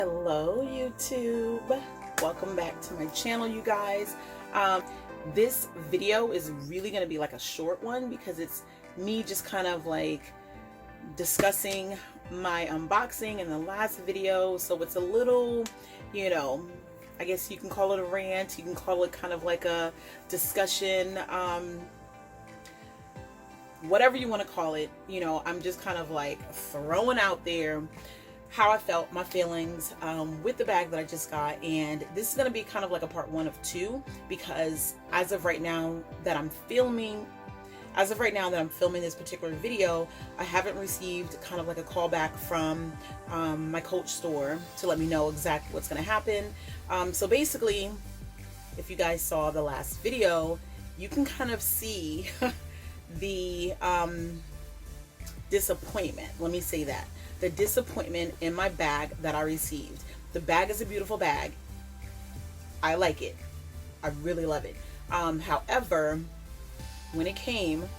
Hello YouTube, welcome back to my channel, you guys. This video is really going to be like a short one because it's me just kind of like discussing my unboxing in the last video, so it's a little, I guess you can call it a rant, you can call it kind of like a discussion, whatever you want to call it. I'm just kind of like throwing out there how I felt, my feelings with the bag that I just got. And this is going to be kind of like a part 1 of 2, because as of right now that I'm filming this particular video, I haven't received kind of like a call back from my Coach store to let me know exactly what's going to happen. So basically, if you guys saw the last video, you can kind of see the disappointment, let me say that. The disappointment in my bag that I received. The bag is a beautiful bag. I like it. I really love it. However, when it came,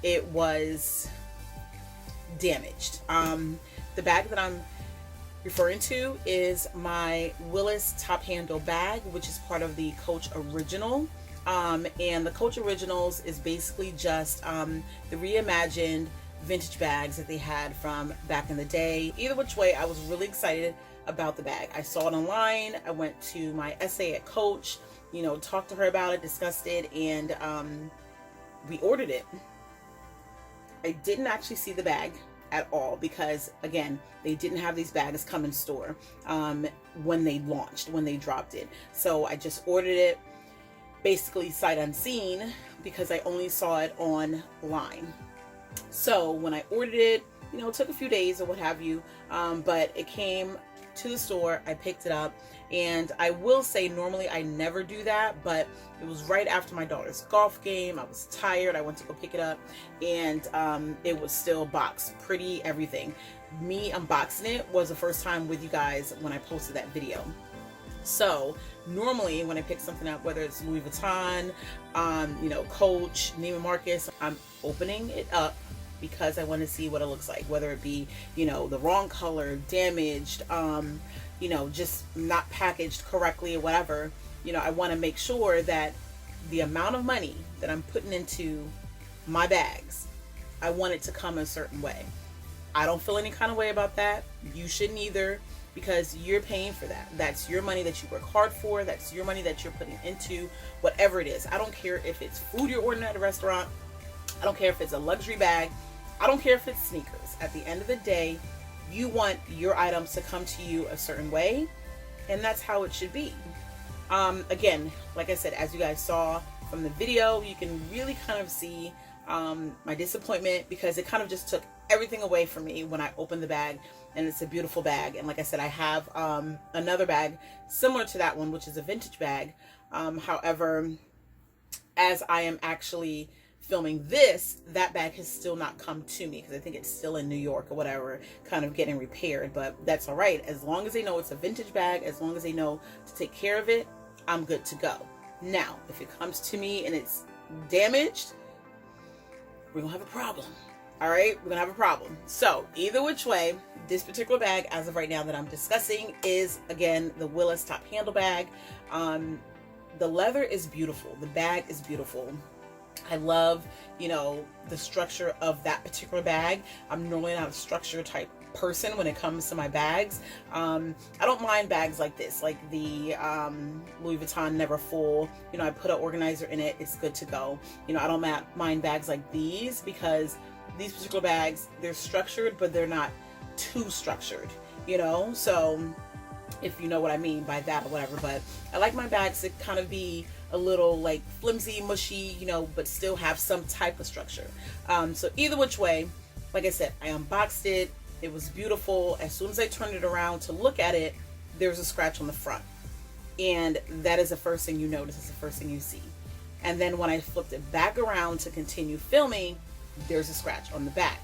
it was damaged. The bag that I'm referring to is my Willis Top Handle Bag, which is part of the Coach Original. And the Coach Originals is basically just the reimagined vintage bags that they had from back in the day. Either which way, I was really excited about the bag. I saw it online. I went to my essay at Coach, talked to her about it, discussed it, and we ordered it. I didn't actually see the bag at all because, again, they didn't have these bags come in store when they launched, when they dropped it. So I just ordered it basically sight unseen because I only saw it online. So when I ordered it, it took a few days or what have you, but it came to the store. I picked it up, and I will say normally I never do that, but it was right after my daughter's golf game. I was tired. I went to go pick it up, and it was still boxed, pretty, everything. Me unboxing it was the first time with you guys when I posted that video. So normally when I pick something up, whether it's Louis Vuitton, Coach, Neiman Marcus, I'm opening it up because I want to see what it looks like, whether it be, the wrong color, damaged, just not packaged correctly or whatever. I want to make sure that the amount of money that I'm putting into my bags, I want it to come a certain way. I don't feel any kind of way about that. You shouldn't either, because you're paying for that. That's your money that you work hard for. That's your money that you're putting into whatever it is. I don't care if it's food you're ordering at a restaurant. I don't care if it's a luxury bag. I don't care if it's sneakers. At the end of the day, you want your items to come to you a certain way, and that's how it should be. Again, like I said, as you guys saw from the video, you can really kind of see my disappointment, because it kind of just took everything away from me when I opened the bag. And it's a beautiful bag. And like I said, I have another bag similar to that one, which is a vintage bag. However, as I am actually filming this, that bag has still not come to me because I think it's still in New York or whatever, kind of getting repaired. But that's all right. As long as they know it's a vintage bag, as long as they know to take care of it, I'm good to go. Now, if it comes to me and it's damaged, we're gonna have a problem. All right, we're gonna have a problem. So either which way, this particular bag as of right now that I'm discussing is, again, the Willis Top Handle Bag. The leather is beautiful. The bag is beautiful. I love, the structure of that particular bag. I'm normally not a structure type person when it comes to my bags. I don't mind bags like this, like the Louis Vuitton Never Full. I put an organizer in it, it's good to go. I don't mind bags like these, because these particular bags, they're structured, but they're not too structured, so if you know what I mean by that or whatever. But I like my bags to kind of be a little like flimsy, mushy, but still have some type of structure. So either which way, like I said, I unboxed it. It was beautiful. As soon as I turned it around to look at it, there's a scratch on the front, and that is the first thing you notice. It's the first thing you see. And then when I flipped it back around to continue filming, there's a scratch on the back.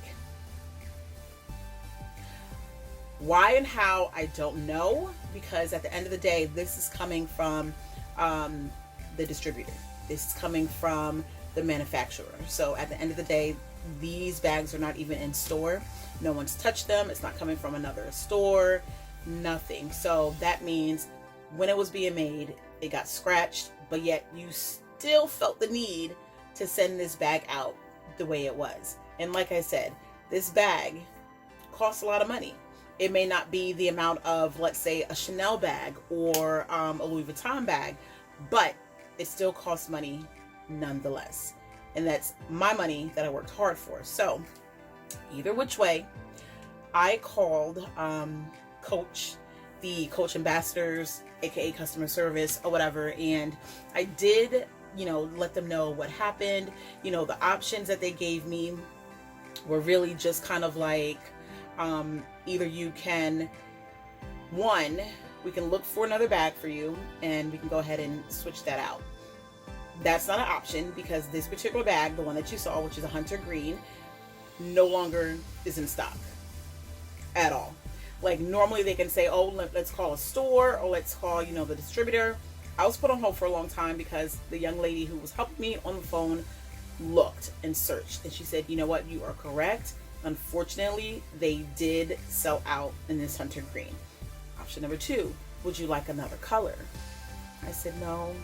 Why and how, I don't know, because at the end of the day, this is coming from the distributor. This is coming from the manufacturer. So at the end of the day, these bags are not even in store. No one's touched them. It's not coming from another store. nothing. So that means when it was being made, it got scratched, but yet you still felt the need to send this bag out the way it was. And like I said, this bag costs a lot of money. It may not be the amount of, let's say, a Chanel bag or a Louis Vuitton bag, but it still costs money nonetheless. And that's my money that I worked hard for. So either which way, I called Coach, the Coach ambassadors, aka customer service or whatever, and I did, let them know what happened. The options that they gave me were really just kind of like, either you can, one, we can look for another bag for you and we can go ahead and switch that out. That's not an option because this particular bag, the one that you saw, which is a hunter green, no longer is in stock at all. Like normally they can say, oh, let's call a store or let's call, the distributor. I was put on hold for a long time because the young lady who was helping me on the phone looked and searched and she said, you know what, you are correct. Unfortunately, they did sell out in this hunter green. Option number 2, would you like another color? I said, no,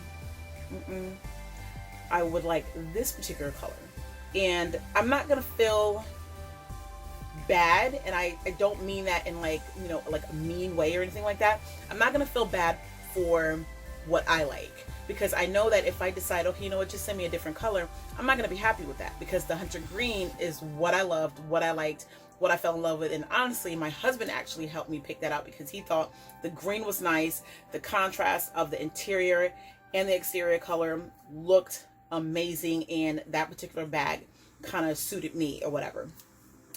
I would like this particular color. And I'm not gonna feel bad, and I don't mean that in like a mean way or anything like that. I'm not gonna feel bad for what I like, because I know that if I decide, okay, you know what, just send me a different color, I'm not gonna be happy with that, because the hunter green is what I loved, what I liked, what I fell in love with. And honestly, my husband actually helped me pick that out because he thought the green was nice. The contrast of the interior and the exterior color looked amazing, and that particular bag kind of suited me or whatever.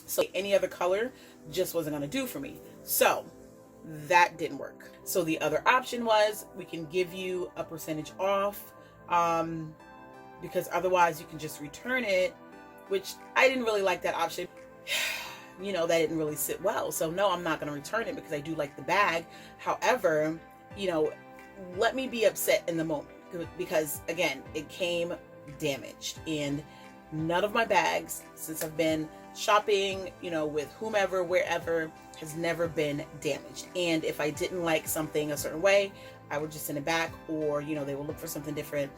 So any other color just wasn't going to do for me. So that didn't work. So the other option was, we can give you a percentage off, because otherwise you can just return it, which I didn't really like that option. That didn't really sit well. So no, I'm not going to return it because I do like the bag. However, let me be upset in the moment, because again, it came damaged, and none of my bags since I've been shopping, with whomever, wherever, has never been damaged. And if I didn't like something a certain way, I would just send it back, or they will look for something different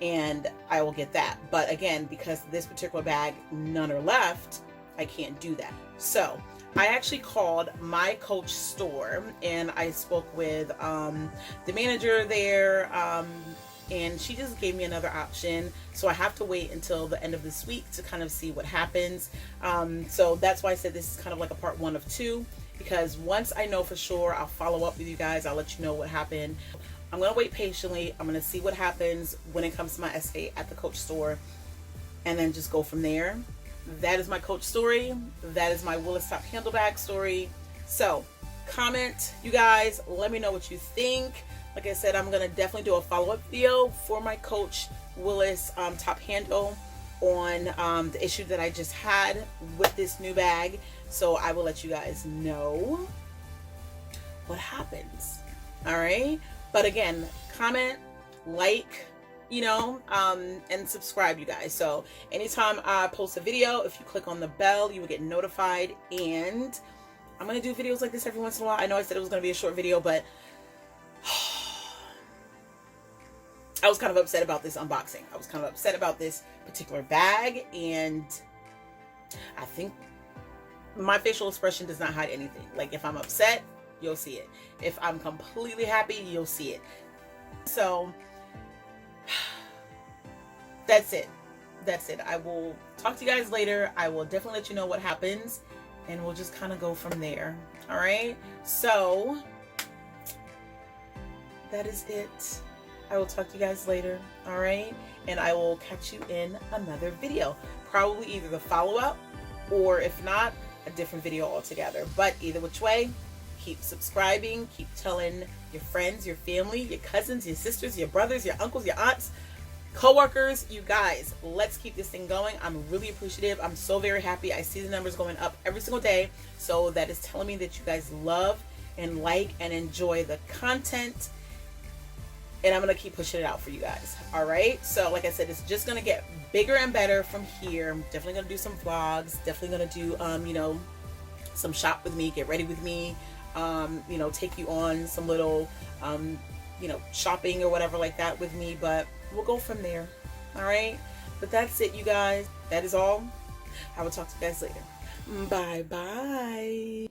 and I will get that. But again, because this particular bag, none are left, I can't do that. So I actually called my Coach store and I spoke with the manager there, and she just gave me another option. So I have to wait until the end of this week to kind of see what happens. So that's why I said this is kind of like a part 1 of 2, because once I know for sure, I'll follow up with you guys. I'll let you know what happened. I'm going to wait patiently. I'm going to see what happens when it comes to my essay at the Coach store, and then just go from there. That is my Coach story. That is my Willis Top Handle Bag story. So comment, you guys, let me know what you think. Like I said, I'm going to definitely do a follow-up video for my Coach Willis Top Handle on the issue that I just had with this new bag. So I will let you guys know what happens. All right. But again, comment, like, and subscribe, you guys. So anytime I post a video, if you click on the bell, you will get notified. And I'm going to do videos like this every once in a while. I know I said it was going to be a short video, but I was kind of upset about this unboxing. I was kind of upset about this particular bag, and I think my facial expression does not hide anything. Like if I'm upset, you'll see it. If I'm completely happy, you'll see it. So that's it. That's it. I will talk to you guys later. I will definitely let you know what happens, and we'll just kind of go from there. All right. So that is it. I will talk to you guys later. All right. And I will catch you in another video. Probably either the follow-up, or if not, a different video altogether. But either which way, keep subscribing, keep telling your friends, your family, your cousins, your sisters, your brothers, your uncles, your aunts, co-workers. You guys, let's keep this thing going. I'm really appreciative. I'm so very happy. I see the numbers going up every single day. So that is telling me that you guys love and like and enjoy the content. And I'm going to keep pushing it out for you guys. All right. So like I said, it's just going to get bigger and better from here. I'm definitely going to do some vlogs. Definitely going to do, some shop with me, get ready with me. you know, take you on some little, you know, shopping or whatever like that with me, but we'll go from there. All right. But that's it, you guys. That is all. I will talk to you guys later. Bye bye.